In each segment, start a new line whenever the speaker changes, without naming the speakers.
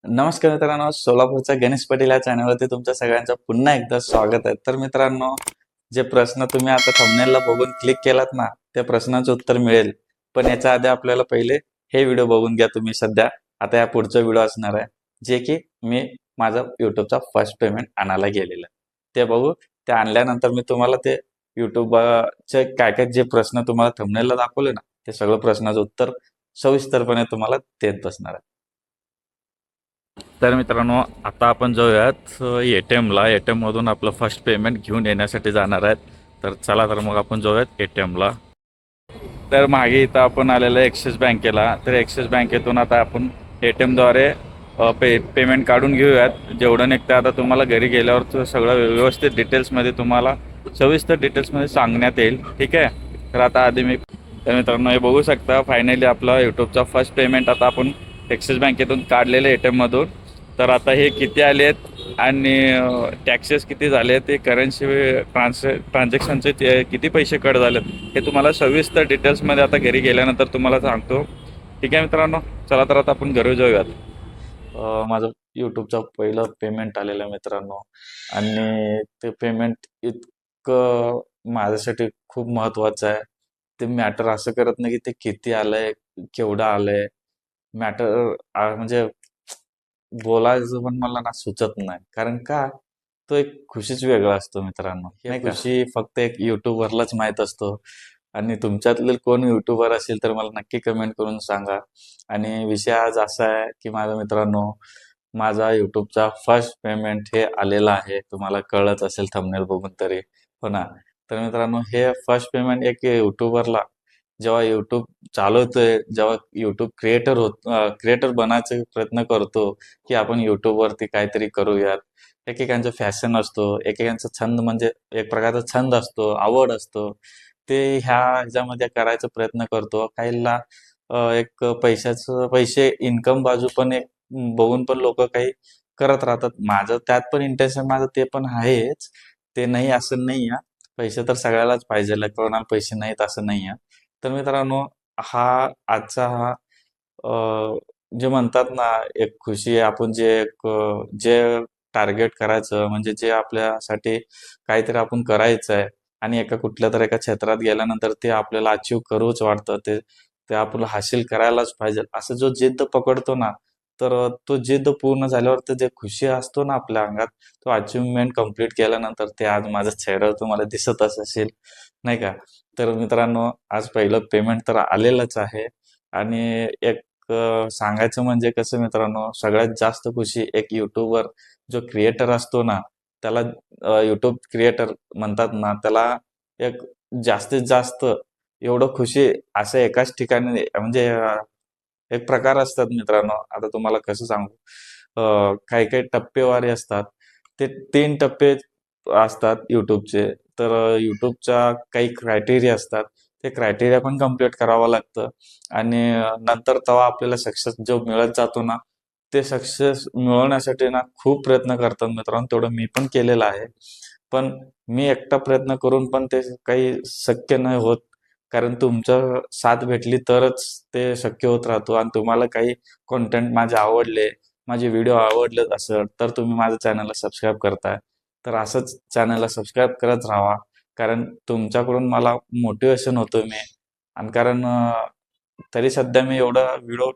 नमस्कार मित्रांनो, सोलापूरच्या गणेश पाटील या चॅनलवरती तुमच्या सगळ्यांचं पुन्हा एकदा स्वागत आहे. तर मित्रांनो, जे प्रश्न तुम्ही आता थंबनेलला बघून क्लिक केलात ना, त्या प्रश्नाचं उत्तर मिळेल. पण याच्या आधी आपल्याला पहिले हे व्हिडिओ बघून घ्या तुम्ही सध्या. आता या पुढचा व्हिडिओ असणार आहे, जे की मी माझा YouTubeचा फर्स्ट पेमेंट आणायला गेलेलं. ते बघू. ते आणल्यानंतर मी तुम्हाला ते YouTubeचे काय-काय जे प्रश्न तुम्हाला थंबनेलला दाखवले ना, ते सगळं प्रश्नाचं उत्तर सविस्तरपणे तुम्हाला देत बसणार आहे. तर मित्रांनो, आता आपण जाऊयात ए-टी-एमला. ए-टी-एममधून आपलं फर्स्ट पेमेंट घेऊन येण्यासाठी जाणार आहेत. तर चला तर मग आपण जाऊयात ए-टी-एमला. तर मागे इथं आपण आलेलं आहे ॲक्सिस बँकेला. तर ॲक्सिस बँकेतून आता आपण ए-टी-एमद्वारे पेमेंट काढून घेऊयात. जेवढं निघतं आता तुम्हाला घरी गेल्यावर सगळं व्यवस्थित डिटेल्समध्ये तुम्हाला सविस्तर डिटेल्समध्ये सांगण्यात येईल. ठीक आहे. तर आता आधी तर मित्रांनो, हे बघू शकता फायनली आपला यूट्यूबचा फर्स्ट पेमेंट आता आपण ॲक्सिस बँकेतून काढलेले ए-टी-एममधून. तर आता हे किती आले आहेत आणि टॅक्सेस किती झाले, ते करन्सी ट्रान्झॅक्शनचे किती पैसे कट झालेत, हे तुम्हाला सविस्तर डिटेल्समध्ये आता घरी गेल्यानंतर तुम्हाला सांगतो. ठीक आहे मित्रांनो, चला तर आता आपण घरी जाऊयात. माझं यूट्यूबचं पहिलं पेमेंट आलेलं मित्रांनो, आणि ते पेमेंट इतकं माझ्यासाठी खूप महत्त्वाचं आहे. ते मॅटर असं करत नाही की ते किती आलंय, केवढं आलंय. मॅटर म्हणजे बोलायचं पण मला ना सुचत नाही. कारण का, तो एक खुशीच वेगळा असतो मित्रांनो. ही खुशी फक्त एक युट्यूबरलाच माहीत असतो. आणि तुमच्यातले कोण युट्यूबर असेल तर मला नक्की कमेंट करून सांगा. आणि विषय आज असा आहे की माझ्या मित्रांनो, माझा यूट्यूबचा फर्स्ट पेमेंट हे आलेला आहे. तुम्हाला कळत असेल थंबनेल बघून तरी. हो ना. तर मित्रांनो, हे फर्स्ट पेमेंट एक युट्यूबरला जेव्हा यूट्यूब चालवतोय, जेव्हा यूट्यूब क्रिएटर बनायचा प्रयत्न करतो, की आपण यूट्यूबवरती काहीतरी करूयात. एकेकांचं फॅशन असतो, एकेकांचा छंद म्हणजे एक प्रकारचा छंद असतो, आवड असतो. ते ह्याच्यामध्ये करायचा प्रयत्न करतो. काहींना एक पैसे इन्कम बाजू पण एक बघून पण लोकं काही करत राहतात. माझं त्यात पण इंटेन्शन माझं ते पण आहेच. ते नाही असं नाही आहे. पैसे तर सगळ्यालाच पाहिजेल, कोणाला पैसे नाहीत असं नाही आहे. तर मित्रांनो, आजचा जे म्हणतात ना, एक खुशी आहे. आपण जे टार्गेट करायचं म्हणजे जे आपल्यासाठी काहीतरी आपण करायचं आहे आणि एका कुठल्यातरी एका क्षेत्रात गेल्यानंतर ते आपल्याला अचीव्ह करूच वाटतं. ते ते आपल्याला हासिल करायलाच पाहिजे. असं जो जिद्द पकडतो ना, तर तो जिद्द पूर्ण झाल्यावर ते जे खुशी असतो ना आपल्या अंगात, तो अचीव्हमेंट कंप्लीट केल्यानंतर ते आज माझ्या चेहऱ्यावर तुम्हाला दिसतच असेल, नाही का? तर मित्रांनो, आज पहिलं पेमेंट तर आलेलंच आहे. आणि एक सांगायचं म्हणजे कसं मित्रांनो, सगळ्यात जास्त खुशी एक यूट्यूबर जो क्रिएटर असतो ना, त्याला यूट्यूब क्रिएटर म्हणतात ना, त्याला एक जास्तीत जास्त एवढं खुशी असं एकाच ठिकाणी म्हणजे एक प्रकार असतात मित्रांनो. आता तुम्हाला कसं सांगू? काही-काही टप्पेवारी असतात. ते 3 टप्पे असतात YouTubeचे. तर YouTubeच्या काही क्रायटेरिया असतात. ते क्रायटेरिया पण कंप्लीट करावं लागतं. आणि नंतर तेव्हा आपल्याला सक्सेस जो मिळत जातो ना, ते सक्सेस मिळवण्यासाठी ना खूप प्रयत्न करतात मित्रांनो. तेवढं मी पण केलेलं आहे. पण मी एकटा प्रयत्न करून पण ते काही शक्य नाही होत. कारण तुमचं साथ भेटली तरच ते शक्य होत राहतो. आणि तुम्हाला काही कंटेंट माझे आवडले, माझे व्हिडिओ आवडले असेल, तर तुम्ही माझ्या चॅनलला सबस्क्राईब करताय. तर असंच चॅनलला सबस्क्राईब करत राहावा. कारण तुमच्याकडून मला मोटिव्हेशन होतो मी. आणि कारण तरी सध्या मी एवढा व्हिडिओ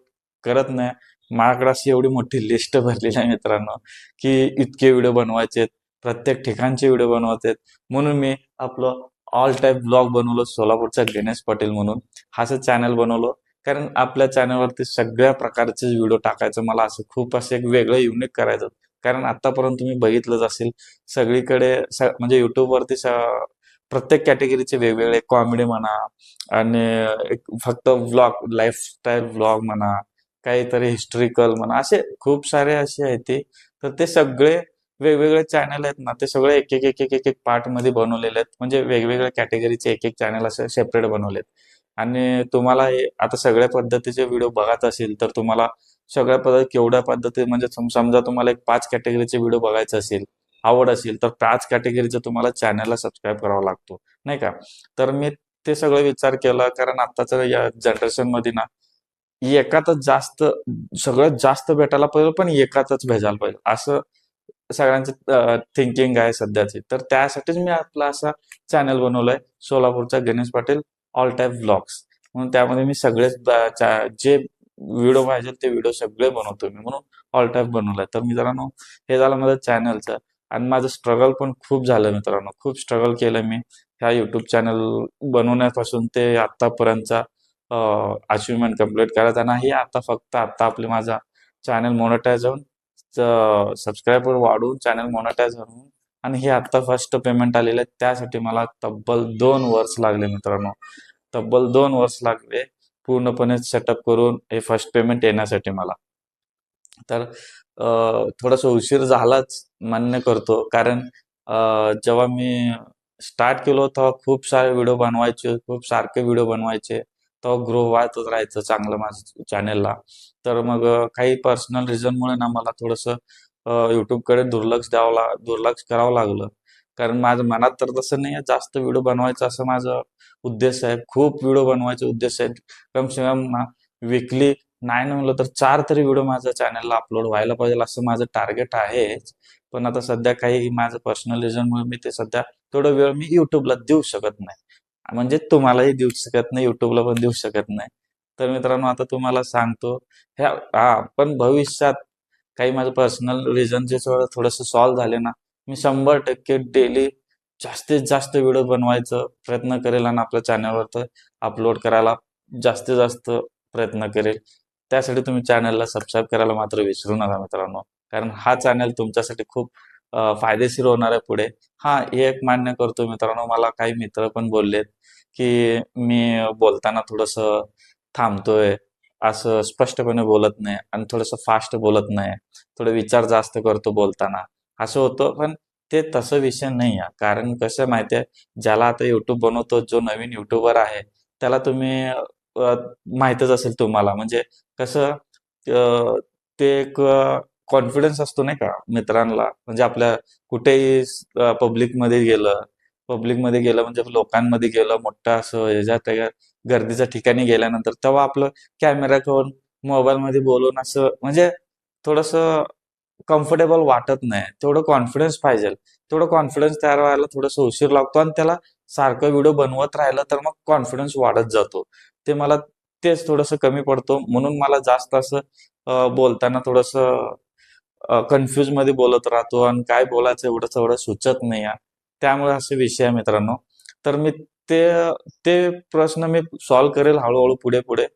करत नाही. माझ्याकडे अशी एवढी मोठी लिस्ट भरलेली आहे मित्रांनो, की इतके व्हिडिओ बनवायचे आहेत. प्रत्येक ठिकाणचे व्हिडिओ बनवायचे आहेत. म्हणून मी आपलं ऑल टाईप ब्लॉग बनवलं सोलापूरचा गणेश पाटील म्हणून. असं चॅनल बनवलं. कारण आपल्या चॅनलवरती सगळ्या प्रकारचे व्हिडिओ टाकायचं मला असं खूप असं एक वेगळं युनिक करायचं. कारण आतापर्यंत तुम्ही बघितलंच असेल सगळीकडे म्हणजे YouTubeवरती प्रत्येक कॅटेगरीचे वेगवेगळे कॉमेडी म्हणा आणि एक फक्त व्लॉग, लाईफस्टाईल व्लॉग म्हणा, काहीतरी हिस्टॉरिकल म्हणा, असे खूप सारे असे आहेत ते. तर ते सगळे वेगवेगळे चॅनल आहेत ना, ते सगळे एक पार्टमध्ये बनवलेले आहेत. म्हणजे वेगवेगळ्या कॅटेगरीचे एक चॅनल असे सेपरेट बनवलेत. आणि तुम्हाला हे आता सगळ्या पद्धतीचे व्हिडिओ बघत असेल, तर तुम्हाला सगळ्या केवढ्या पद्धती म्हणजे समजा तुम्हाला एक 5 कॅटेगरीचे व्हिडिओ बघायचे असेल, आवड असेल, तर 5 कॅटेगरीचं तुम्हाला चॅनलला सबस्क्राईब करावा लागतो, नाही का? तर मी ते सगळं विचार केला. कारण आत्ताच्या या जनरेशनमध्ये ना, एकातच जास्त सगळ्यात जास्त भेटायला पाहिजे पण एकातच भेटायला पाहिजे असं सगळ्यांचं थिंकिंग आहे सध्याची. तर त्यासाठीच मी आपला असा चॅनल बनवलाय, सोलापूरचा Ganesh Patil all type vlogs. म्हणून त्यामध्ये मी सगळेच जे व्हिडिओ पाहिजे ते व्हिडिओ सगळे बनवतो मी, म्हणून ऑल टाईप बनवलाय. तर मित्रांनो, हे झालं माझं चॅनलचं. आणि माझं स्ट्रगल पण खूप झालं मित्रांनो, खूप स्ट्रगल केलं मी ह्या युट्यूब चॅनल बनवण्यापासून ते आतापर्यंतचा अचिव्हमेंट कम्प्लीट करायचा नाही. आता फक्त आता आपले माझा चॅनल मोनेटाईज होऊन, सबस्क्रायबर वाढवून, चॅनल मोनेटाईज होऊन, आणि हे आता फर्स्ट पेमेंट आलेलं आहे. त्यासाठी मला तब्बल 2 वर्ष लागले मित्रांनो, तब्बल 2 वर्ष लागले पूर्णपणे सेटअप करून हे फर्स्ट पेमेंट येण्यासाठी मला. तर थोडासा उशीर झालाच मान्य करतो, कारण जेव्हा मी स्टार्ट केलो तेव्हा खूप सारे व्हिडिओ बनवायचे, खूप सारखे व्हिडिओ बनवायचे, तेव्हा ग्रो व्हायचंच राहायचं चांगलं माझं चॅनेलला. तर मग काही पर्सनल रिझनमुळे ना मला थोडंसं यूट्यूबकडे दुर्लक्ष करावं लागलं. कारण माझ्या मनात तर तसं नाही आहे जास्त व्हिडिओ बनवायचं असं माझं उद्देश आहे. खूप व्हिडिओ बनवायचे उद्देश आहेत. कम से कम ना वीकली नाही म्हणलं तर 4 तरी व्हिडिओ माझ्या चॅनलला अपलोड व्हायला पाहिजे असं माझं टार्गेट आहेच. पण आता सध्या काही माझं पर्सनल रिझनमुळे मी ते सध्या तेवढा वेळ मी YouTubeला देऊ शकत नाही. म्हणजे तुम्हालाही देऊ शकत नाही, YouTubeला पण देऊ शकत नाही. तर मित्रांनो, आता तुम्हाला सांगतो, पण भविष्यात काही माझं पर्सनल रिझन जे थोडंसं सॉल्व्ह झाले ना, मी 100% डेली जास्तीत जास्त व्हिडिओ बनवायचा प्रयत्न करेल आणि आपल्या चॅनलवर अपलोड करायला जास्तीत जास्त प्रयत्न करेल. त्यासाठी तुम्ही चॅनलला सबस्क्राईब करायला मात्र विसरू नका मित्रांनो. कारण हा चॅनल तुमच्यासाठी खूप फायदेशीर होणार आहे पुढे. हां, हे एक मान्य करतो मित्रांनो, मला काही मित्र पण बोललेत, की मी बोलताना थोडंसं थांबतोय, असं स्पष्टपणे बोलत नाही आणि थोडंसं फास्ट बोलत नाही, थोडे विचार जास्त करतो बोलताना, असं होतं. पण ते तसं विषय नाही आहे. कारण कसं आहे माहिती आहे, ज्याला आता YouTube बनवतो, जो नवीन यूट्यूबर आहे, त्याला तुम्ही माहीतच असेल तुम्हाला. म्हणजे कसं ते एक कॉन्फिडन्स असतो नाही का मित्रांना, म्हणजे आपल्या कुठेही पब्लिकमध्ये गेलं म्हणजे लोकांमध्ये गेलं, मोठं असं ह्याच्यात त्याच्यात गर्दीच्या ठिकाणी गेल्यानंतर तेव्हा आपलं कॅमेरा घेऊन मोबाईलमध्ये बोलून असं म्हणजे थोडंसं कम्फर्टेबल वाटत नाही. तेवढं कॉन्फिडन्स पाहिजे. तेवढं कॉन्फिडन्स तयार व्हायला थोडासा उशीर लागतो आणि त्याला सारखं व्हिडिओ बनवत राहिलं तर मग कॉन्फिडन्स वाढत जातो. ते मला तेच थोडंसं कमी पडतो. म्हणून मला जास्त असं बोलताना थोडंसं कन्फ्यूजमध्ये बोलत राहतो आणि काय बोलायचं एवढं तेवढं सुचत नाही आहे. त्यामुळे असे विषय आहे मित्रांनो. तर मी ते ते प्रश्न मी सॉल्व्ह करेल हळू पुढे-पुढे.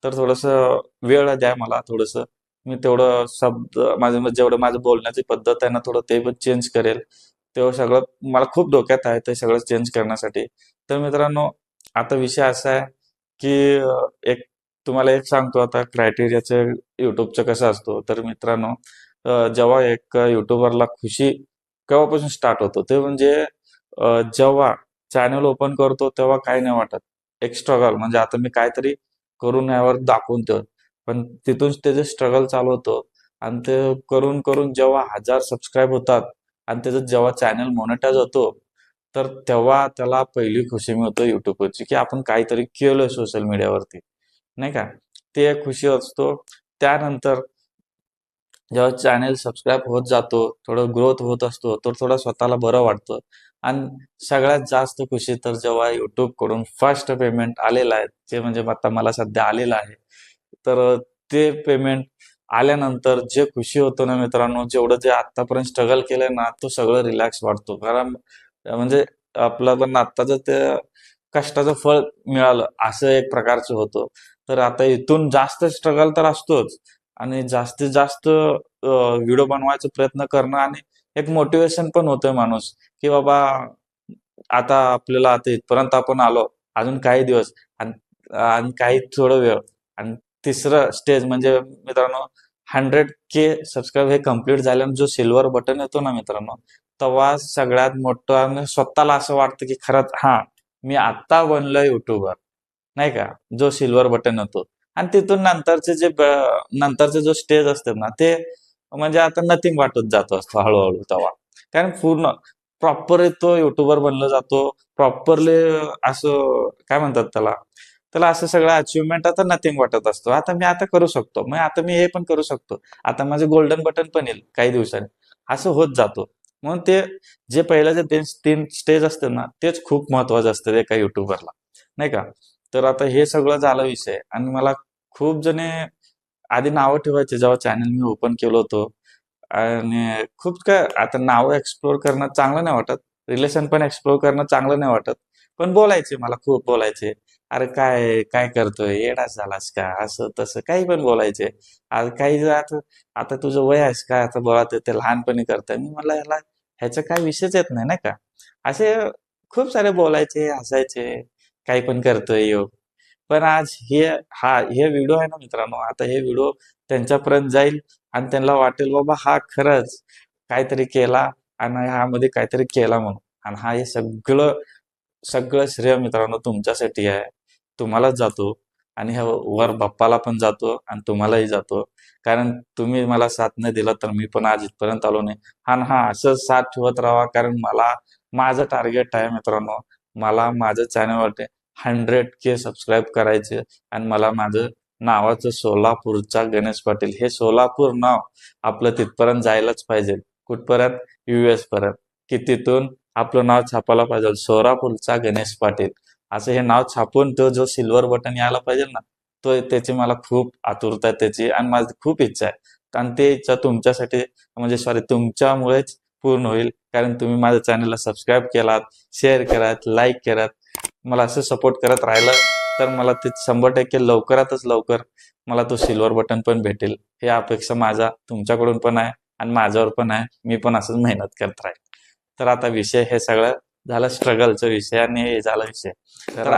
तर थोडंसं वेळ द्या मला थोडंसं. मी तेवढं शब्द जेवढं माझं बोलण्याची पद्धत आहे ना, थोडं ते पण चेंज करेल. तेव्हा सगळं मला खूप डोक्यात आहे ते सगळं चेंज करण्यासाठी. तर मित्रांनो, आता विषय असा आहे, की एक तुम्हाला एक सांगतो आता क्रायटेरियाचं YouTubeचं कसं असतो. तर मित्रांनो, जेव्हा एक यूट्यूबरला खुशी केव्हापासून स्टार्ट होतो, ते म्हणजे जेव्हा चॅनल ओपन करतो तेव्हा काही नाही वाटत. एक स्ट्रगल म्हणजे आता मी काहीतरी करून यावर दाखवून ठेवतो. पण तिथून त्याचं स्ट्रगल चालू होतं आणि ते करून जेव्हा 1000 सबस्क्राईब होतात आणि त्याचं जेव्हा चॅनल मोनेटाईज होतो, तर तेव्हा त्याला पहिली खुशी मिळते YouTubeवरची, की आपण काहीतरी केलोय सोशल मीडियावरती, नाही का? ते एक खुशी असतो. त्यानंतर जेव्हा चॅनेल सबस्क्राईब होत जातो, थोडं ग्रोथ होत असतो, तर थोडं स्वतःला बरं वाटतं. आणि सगळ्यात जास्त खुशी तर जेव्हा YouTubeकडून फर्स्ट पेमेंट आलेलं आहे, जे म्हणजे आता मला सध्या आलेलं आहे. तर ते पेमेंट आल्यानंतर जे खुशी होतो ना मित्रांनो, जेवढं जे आत्तापर्यंत स्ट्रगल केलंय ना, तो सगळं रिलॅक्स वाटतो. कारण म्हणजे आपलं पण आत्ताचं ते कष्टाचं फळ मिळालं, असं एक प्रकारचं होतं. तर आता इथून जास्त स्ट्रगल तर असतोच आणि जास्तीत जास्त व्हिडिओ बनवायचा प्रयत्न करणं आणि एक मोटिवेशन पण होतोय माणूस, की बाबा आता इथपर्यंत आपण आलो. अजून काही दिवस आणि आणि काही थोडा वेळ आणि तिसरं स्टेज म्हणजे मित्रांनो 100K सबस्क्राईब हे कंप्लीट झाल्यानं जो सिल्व्हर बटन येतो ना मित्रांनो, तेव्हा सगळ्यात मोठं आणि स्वतःला असं वाटतं, की खरंच मी आत्ता बनलोय यूट्यूबर, नाही का? जो सिल्व्हर बटन येतो आणि तिथून नंतरचे जो स्टेज असतात ना, ते म्हणजे आता नथिंग वाटत जातो असतो हळू तेव्हा. कारण पूर्ण प्रॉपर तो युट्यूबर बनला जातो. प्रॉपरली असं काय म्हणतात त्याला? त्याला असं सगळं अचिव्हमेंट आता नथिंग वाटत असतो. आता मी आता करू शकतो, मग आता मी हे पण करू शकतो, आता माझं गोल्डन बटन पण येईल काही दिवसांनी, असं होत जातो. म्हणून ते जे पहिलं जे 3 स्टेज असते ना, तेच खूप महत्वाचं असतं एका युट्यूबरला, नाही का? तर आता हे सगळं झालं विषय. आणि मला खूप जणे आधी नावं ठेवायचे जेव्हा चॅनल मी ओपन केलं होतं. आणि खूप काय आता नावं एक्सप्लोर करणं चांगलं नाही वाटत, रिलेशन पण एक्सप्लोर करणं चांगलं नाही वाटत. पण बोलायचे, मला खूप बोलायचे. "अरे काय, काय करतोय? येडाच झालास का?" असं तसं काही पण बोलायचे. आता काही जर आता आता तुझं वय आहेस का? आता बोला ते लहानपणी करताय. मी म्हणलं ह्याचा काही विषयच येत नाही, नाही का? असे खूप सारे बोलायचे, हसायचे, काही पण करतोय ह्यो. पण आज हे व्हिडिओ आहे ना मित्रांनो, आता हे व्हिडिओ त्यांच्यापर्यंत जाईल आणि त्यांना वाटेल बाबा हा खरंच काहीतरी केला आणि ह्यामध्ये काहीतरी केला म्हणून. आणि हे सगळं सगळं श्रेय मित्रांनो तुमच्यासाठी आहे. तुम्हालाच जातो आणि ह्या वर बाप्पाला पण जातो आणि तुम्हालाही जातो. कारण तुम्ही मला साथ नाही दिला तर मी पण आज इथपर्यंत आलो नाही. आणि असंच साथ ठेवत राहावा, कारण मला माझं टार्गेट आहे मित्रांनो. मला माझं चॅनलवरती 100K सबस्क्राईब करायचे आणि मला माझं नावाचं सोलापूरचा गणेश पाटील हे सोलापूर नाव आपलं तिथपर्यंत जायलाच पाहिजे. कुठपर्यंत? US पर्यंत. की तिथून आपलं नाव छापायला पाहिजे सोलापूरचा गणेश पाटील असं हे नाव छापून तो जो सिल्वर बटन यायला पाहिजे ना, तो त्याची मला खूप आतुरता आहे त्याची आणि माझी खूप इच्छा आहे. आणि ते इच्छा तुमच्यासाठी म्हणजे सॉरी तुमच्यामुळेच पूर्ण होईल. कारण तुम्ही माझ्या चॅनलला सबस्क्राईब केलात, शेअर केलात, लाईक केलात. मला असं सपोर्ट करत राहिलं तर मला ते 100% लवकरातच लवकर मला तो सिल्वर बटन पण भेटेल. ही अपेक्षा माझा तुमच्याकडून पण आहे आणि माझ्यावर पण आहे. मी पण असंच मेहनत करत राहील. तर आता विषय हे सगळं झालं स्ट्रगलचा विषय आणि हे झाला विषय. तर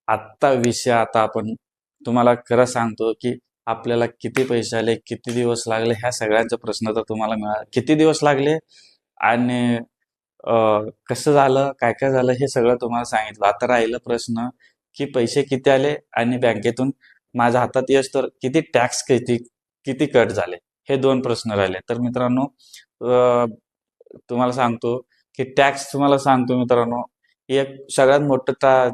आत्ता विषय आता आपण तुम्हाला खरं सांगतो की आपल्याला किती पैसे आले, किती दिवस लागले, ह्या सगळ्यांचा प्रश्न तर तुम्हाला मिळाला. किती दिवस लागले आणि कसं झालं, काय काय झालं हे सगळं तुम्हाला सांगितलं. आता राहिलं प्रश्न की पैसे किती आले आणि बँकेतून माझ्या हातात येस तर किती टॅक्स किती किती कट झाले, हे 2 प्रश्न राहिले. तर मित्रांनो तुम्हाला सांगतो की टॅक्स तुम्हाला सांगतो मित्रांनो, एक सगळ्यात मोठं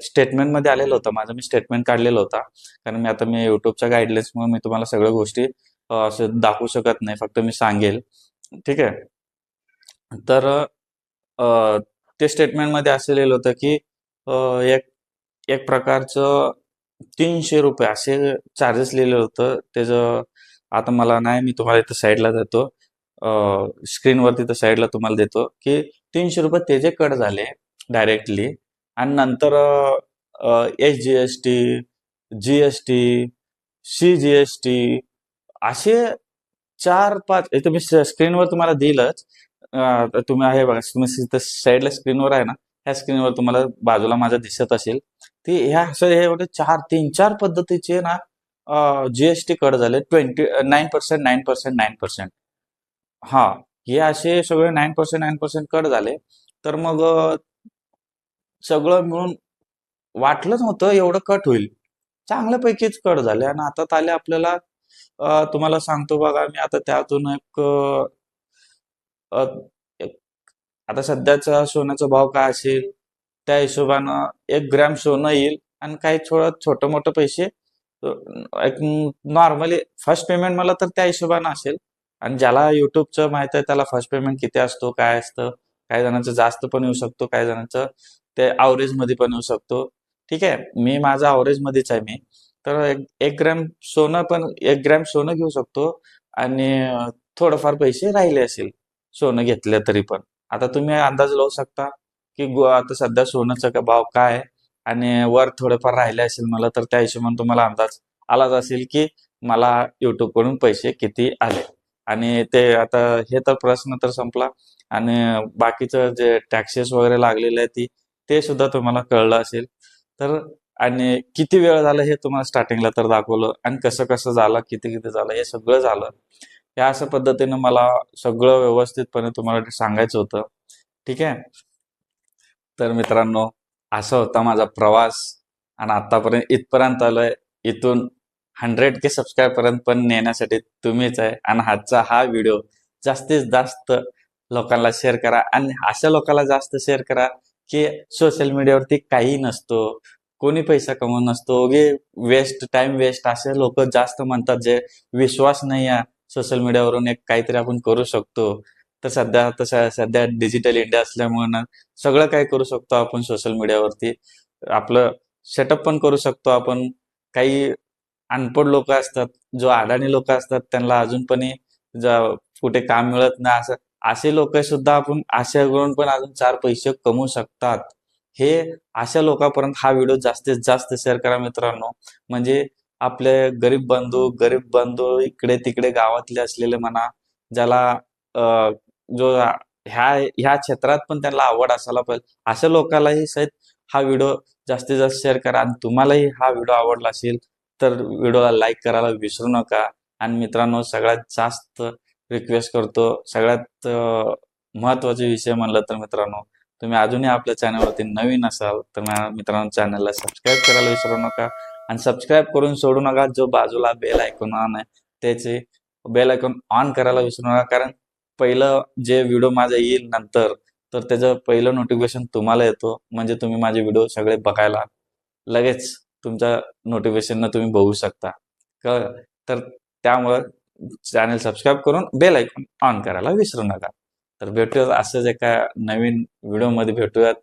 स्टेटमेंटमध्ये आलेलं होतं माझं. मी स्टेटमेंट काढलेलं होता. कारण मी YouTubeच्या गाईडलाईन्समुळे मी तुम्हाला सगळ्या गोष्टी असं दाखवू शकत नाही. फक्त मी सांगेल. ठीक आहे. तर ते स्टेटमेंटमध्ये असं लिहिलं होतं की एक एक प्रकारचं ₹300 असे चार्जेस लिहिलं होतं. त्याचं आता मला नाही, मी तुम्हाला इथं साईडला देतो. स्क्रीनवरती तर साईडला तुम्हाला देतो की ₹300 त्याचे कट झाले डायरेक्टली. आणि नंतर SGST, GST, CGST असे 4-5 इथं मी स्क्रीनवर तुम्हाला देईलच. तुम्ही आहे बघा, तुम्ही इथं साईडला स्क्रीनवर आहे ना, ह्या स्क्रीनवर तुम्हाला बाजूला माझ्या दिसत असेल. ते ह्या असं हे एवढे 3-4 पद्धतीचे ना GST कट झाले. 9%, 9%, 9%. हां, हे असे सगळे 9%, 9% कट झाले. तर मग सगळं मिळून वाटलंच नव्हतं एवढं कट होईल. चांगल्यापैकीच कट झाले आणि हातात आले आपल्याला. तुम्हाला सांगतो बघा, मी आता त्यातून अ, एक आता सध्याचा सोन्याचा भाव काय असेल, त्या हिशोबानं 1 ग्रॅम सोनं येईल आणि काही थोडं छोटं-मोठं पैसे अ, एक नॉर्मली फर्स्ट पेमेंट मला तर त्या हिशोबानं असेल. आणि ज्याला YouTubeचं माहित आहे त्याला फर्स्ट पेमेंट किती असतो, काय असतं. काही जणांचं जास्त पण येऊ शकतो, काही जणांचं ते ॲव्हरेजमध्ये पण येऊ शकतो. ठीक आहे. माझं ॲव्हरेजमध्येच आहे मी. तर 1 ग्रॅम सोनं पण 1 ग्रॅम सोनं घेऊ शकतो आणि थोडंफार पैसे राहिले असेल सोनं घेतलं तरी पण. आता तुम्ही अंदाज लावू शकता की आता सध्या सोन्याचा भाव काय आहे आणि वर थोडेफार राहिले असेल मला, तर त्या हिशोबाने तुम्हाला अंदाज आलाच असेल की मला YouTubeकडून पैसे किती आले. आणि ते आता हे तर प्रश्न तर संपला आणि बाकीचं जे टॅक्सेस वगैरे लागलेले आहे ते सुद्धा तुम्हाला कळलं असेल. तर आणि किती वेळ झाला हे तुम्हाला स्टार्टिंगला तर दाखवलं आणि कसं-कसं झालं, किती-किती झालं हे सगळं झालं. या अशा पद्धतीनं मला सगळं व्यवस्थितपणे तुम्हाला सांगायचं होतं. ठीक आहे. तर मित्रांनो, असा होता माझा प्रवास आणि आतापर्यंत इथपर्यंत आलोय. इथून 100K सबस्क्राईबपर्यंत पण नेण्यासाठी तुम्हीच आहे. आणि आजचा हा व्हिडिओ जास्तीत जास्त लोकांना शेअर करा आणि अशा लोकांना जास्त शेअर करा की सोशल मीडियावरती काही नसतो. कोणी पैसा कमवत नसतो, ओगे वेस्ट, टाइम वेस्ट असे लोक जास्त म्हणतात, जे विश्वास नाही आहे सोशल मीडियावरून एक काहीतरी आपण करू शकतो. तर सध्या डिजिटल इंडिया असल्यामुळे ना सगळं काही करू शकतो आपण सोशल मीडियावरती. आपलं सेटअप पण करू शकतो आपण. काही अनपढ लोक असतात, जो अडाणी लोक असतात, त्यांना अजून पण कुठे काम मिळत नाही, असं असे लोक सुद्धा आपण अशा करून पण अजून चार पैसे कमवू शकतात. हे अशा लोकांपर्यंत हा व्हिडिओ जास्तीत जास्त शेअर करा मित्रांनो. म्हणजे आपले गरीब बंधू इकडे तिकडे गावातले असलेले म्हणा, ज्याला जो ह्या क्षेत्रात पण त्यांना आवड असायला पाहिजे, अशा लोकांनाही सहित हा व्हिडिओ जास्तीत जास्त शेअर करा. आणि तुम्हालाही हा व्हिडिओ आवडला असेल तर व्हिडिओला लाईक करायला विसरू नका. आणि मित्रांनो, सगळ्यात जास्त रिक्वेस्ट करतो, सगळ्यात महत्त्वाचा विषय म्हणलं तर मित्रांनो, तुम्ही अजूनही आपल्या चॅनलवरती नवीन असाल तर मित्रांनो चॅनलला सबस्क्राईब करायला विसरू नका. आणि सबस्क्राईब करून सोडू नका, जो बाजूला बेल आयकॉन ऑन आहे त्याचे बेल आयकॉन ऑन करायला विसरू नका. कारण पहिलं जे व्हिडिओ माझा येईल नंतर, तर त्याचं पहिलं नोटिफिकेशन तुम्हाला येतो. म्हणजे तुम्ही माझे व्हिडिओ सगळे बघायला लगेच तुमच्या नोटिफिकेशननं तुम्ही बघू शकता. तर त्यामुळं चॅनल सबस्क्राईब करून बेल आयकॉन ऑन करायला विसरू नका. तर भेटूयात असंच एका नवीन व्हिडिओमध्ये भेटूयात.